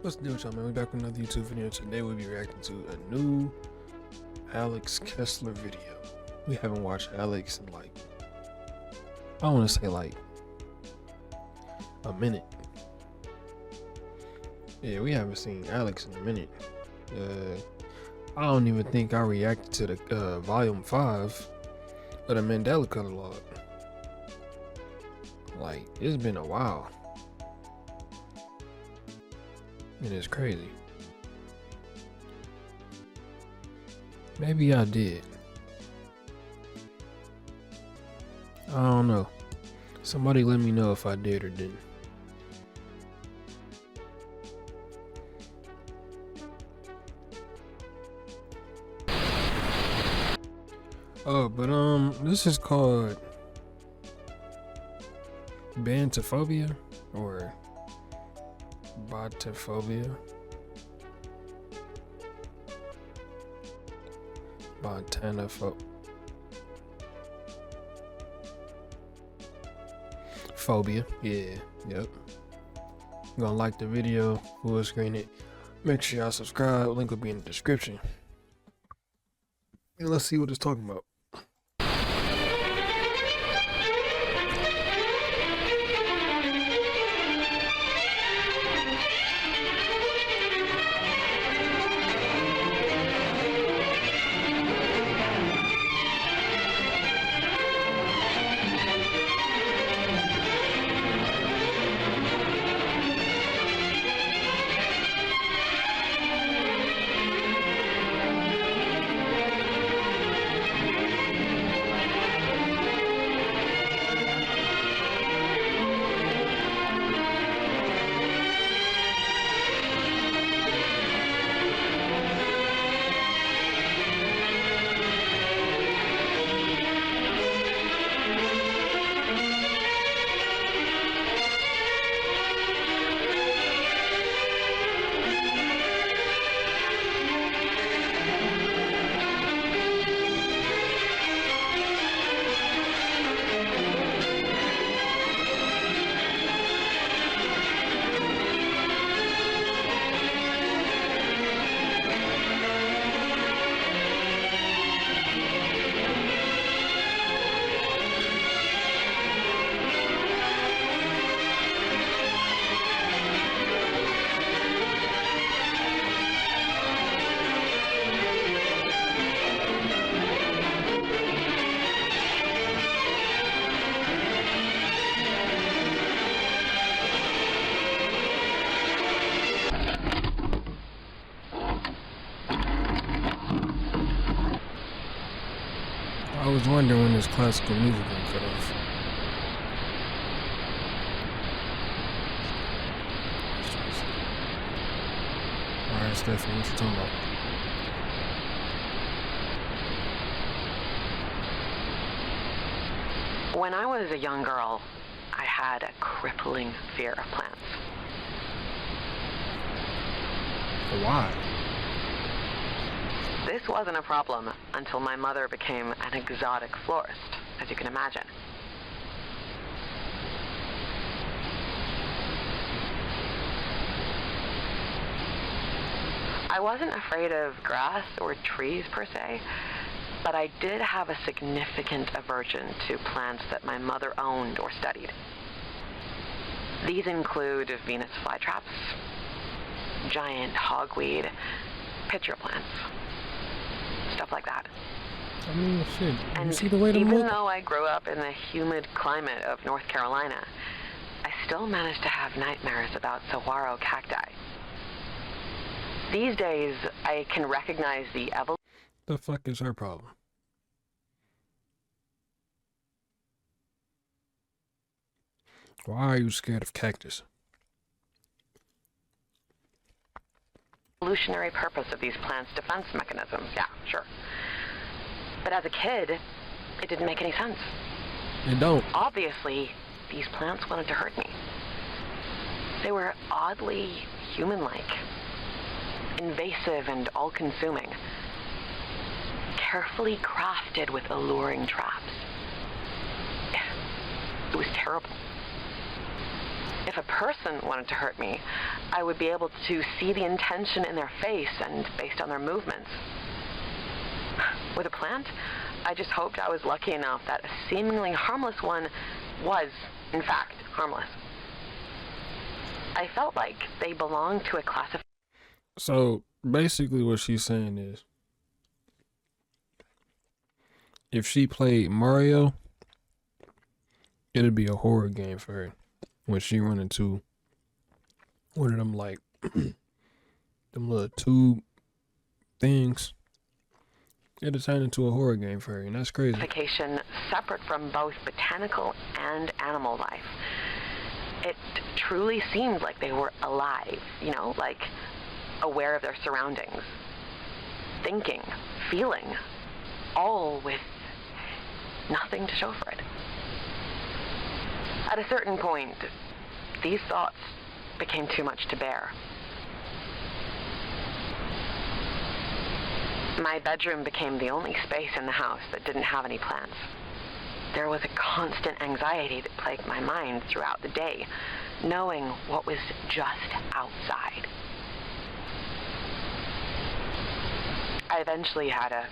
What's the deal with y'all, man? We back with another YouTube video. Today we'll be reacting to a new Alex Kessler video. We haven't watched Alex in like, I want to say like a minute. Yeah, we haven't seen Alex in a minute. I don't even think I reacted to the volume 5 of the Mandela catalog. Like, it's been a while. And it's crazy. Maybe I did. I don't know. Somebody let me know if I did or didn't. Oh, but this is called Botanophobia or Botanophobia. Phobia. Yeah, yep. Gonna like the video, full screen it. Make sure y'all subscribe. Link will be in the description. And let's see what it's talking about. I was wondering when this classical music gonna cut off. Alright, Stephanie, what you talking about? When I was a young girl, I had a crippling fear of plants. Why? This wasn't a problem until my mother became an exotic florist, as you can imagine. I wasn't afraid of grass or trees per se, but I did have a significant aversion to plants that my mother owned or studied. These include Venus flytraps, giant hogweed, pitcher plants, stuff like that. I mean, shit. And see the way to even look? though I grew up in the humid climate of North Carolina, I still managed to have nightmares about saguaro cacti. These days, I can recognize the evolution. The fuck is her problem? Why are you scared of cactus? Evolutionary purpose of these plants' defense mechanisms. Yeah, sure. But as a kid, it didn't make any sense. It don't. Obviously, these plants wanted to hurt me. They were oddly human-like, invasive and all-consuming, carefully crafted with alluring traps. It was terrible. If if a person wanted to hurt me, I would be able to see the intention in their face and based on their movements. With a plant, I just hoped I was lucky enough that a seemingly harmless one was, in fact, harmless. I felt like they belonged to a class of... So basically what she's saying is, if she played Mario, it'd be a horror game for her. When she run into one of them, like, them little tube things, it'll turn into a horror game for her, and that's crazy. Separate from both botanical and animal life. It truly seemed like they were alive, you know, like aware of their surroundings, thinking, feeling, all with nothing to show for it. At a certain point, these thoughts became too much to bear. My bedroom became the only space in the house that didn't have any plants. There was a constant anxiety that plagued my mind throughout the day, knowing what was just outside. I eventually had a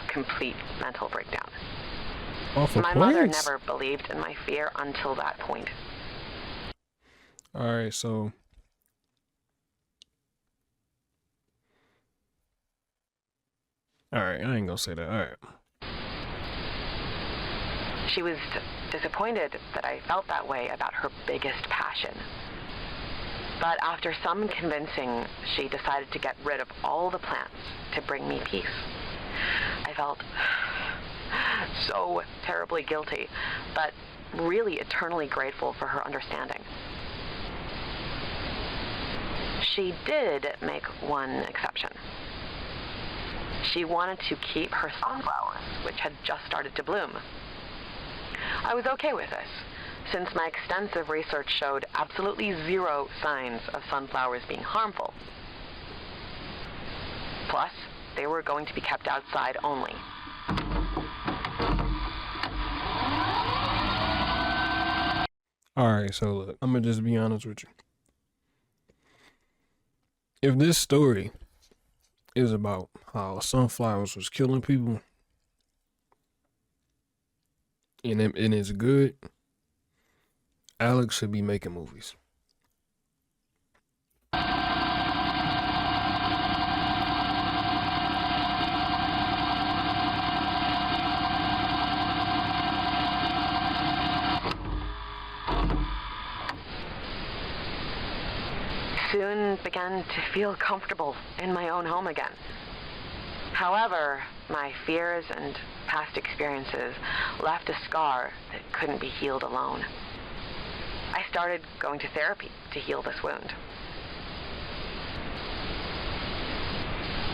complete mental breakdown. My mother never believed in my fear until that point. Alright, so alright, I ain't gonna say that. Alright. She was disappointed that I felt that way about her biggest passion. But after some convincing, she decided to get rid of all the plants to bring me peace. I felt so terribly guilty, but really eternally grateful for her understanding. She did make one exception. She wanted to keep her sunflowers, which had just started to bloom. I was okay with this, since my extensive research showed absolutely zero signs of sunflowers being harmful. Plus, they were going to be kept outside only. Alright, so look, I'm gonna just be honest with you. If this story is about how sunflowers was killing people, and it's good, Alex should be making movies. Soon began to feel comfortable in my own home again. However, my fears and past experiences left a scar that couldn't be healed alone. I started going to therapy to heal this wound.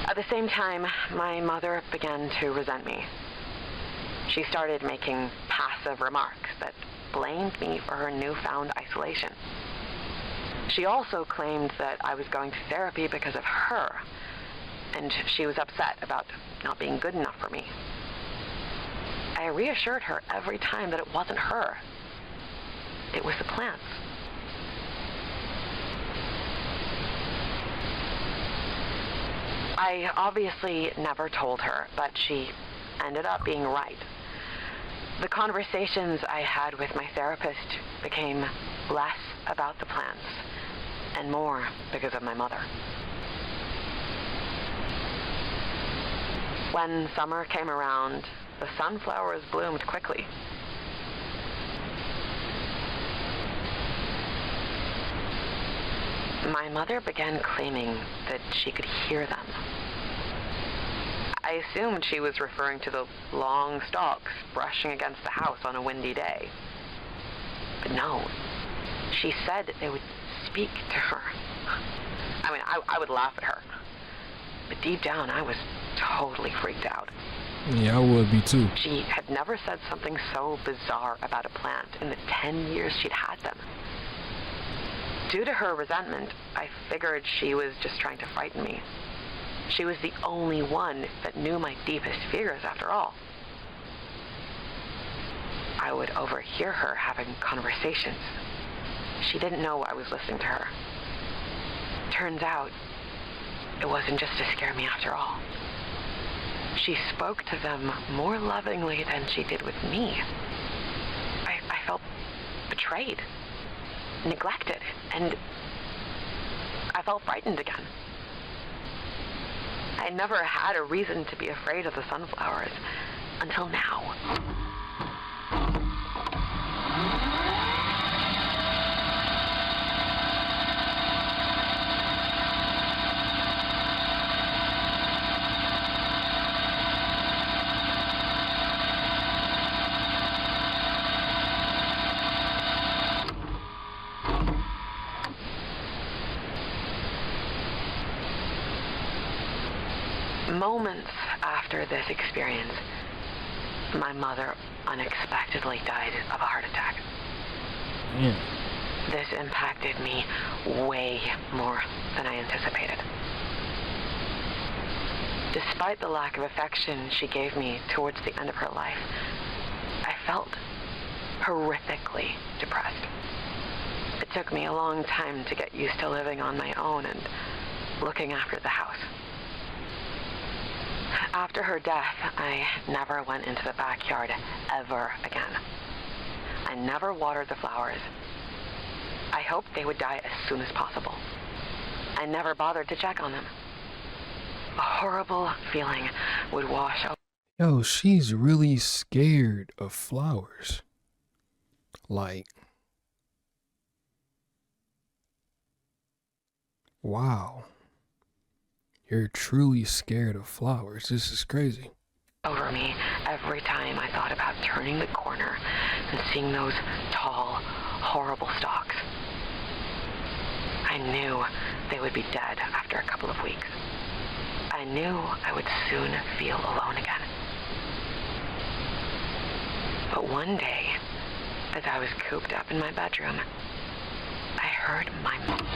At the same time, my mother began to resent me. She started making passive remarks that blamed me for her newfound isolation. She also claimed that I was going to therapy because of her, and she was upset about not being good enough for me. I reassured her every time that it wasn't her. It was the plants. I obviously never told her, but she ended up being right. The conversations I had with my therapist became less about the plants and more because of my mother. When summer came around, the sunflowers bloomed quickly. My mother began claiming that she could hear them. I assumed she was referring to the long stalks brushing against the house on a windy day. But no, she said that they would speak to her. I mean, I would laugh at her. But deep down, I was totally freaked out. Yeah, I would be too. She had never said something so bizarre about a plant in the 10 years she'd had them. Due to her resentment, I figured she was just trying to frighten me. She was the only one that knew my deepest fears, after all. I would overhear her having conversations, she didn't know I was listening to her. Turns out, it wasn't just to scare me after all. She spoke to them more lovingly than she did with me. I felt betrayed, neglected, and I felt frightened again. I never had a reason to be afraid of the sunflowers until now. Moments after this experience, my mother unexpectedly died of a heart attack. Yeah. This impacted me way more than I anticipated. Despite the lack of affection she gave me towards the end of her life, I felt horrifically depressed. It took me a long time to get used to living on my own and looking after the house. After her death, I never went into the backyard ever again. I never watered the flowers. I hoped they would die as soon as possible. I never bothered to check on them. A horrible feeling would wash over. Yo, she's really scared of flowers. Like, wow. You're truly scared of flowers. This is crazy. Over me every time I thought about turning the corner and seeing those tall, horrible stalks. I knew they would be dead after a couple of weeks. I knew I would soon feel alone again. But one day, as I was cooped up in my bedroom, I heard my mom.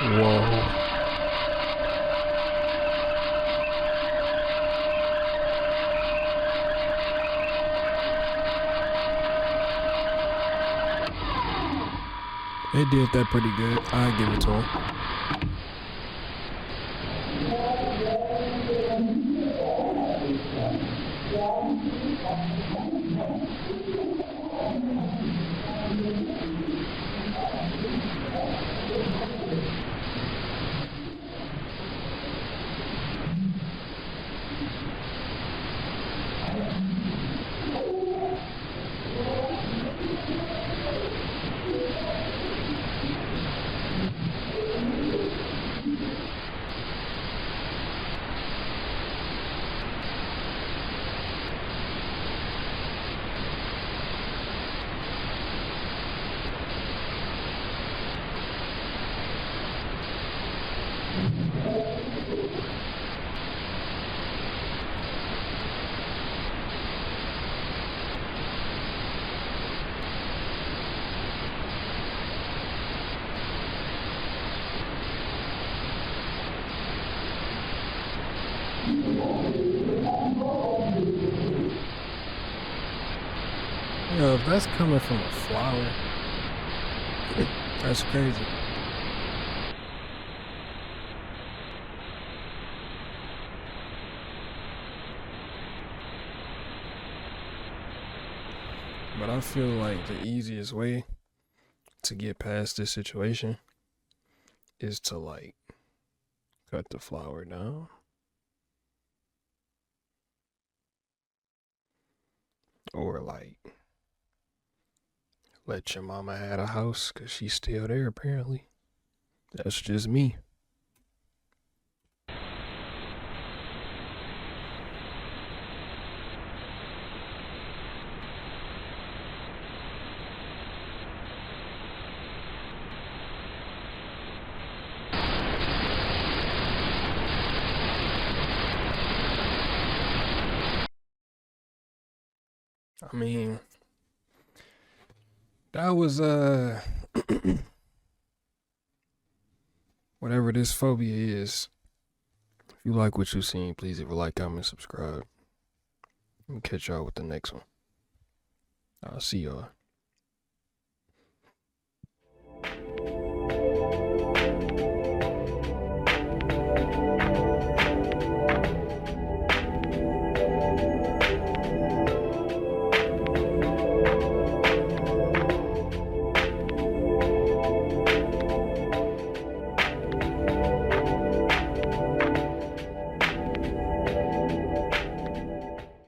Whoa. They did that pretty good. I give it to them. Yo, if that's coming from a flower, that's crazy. But I feel like the easiest way to get past this situation is to like cut the flower down. Or like let your mama have a house because she's still there apparently. That's just me. I mean, that was whatever this phobia is, If you like what you've seen, please leave a like, comment, subscribe. Let me catch y'all with the next one. I'll see y'all.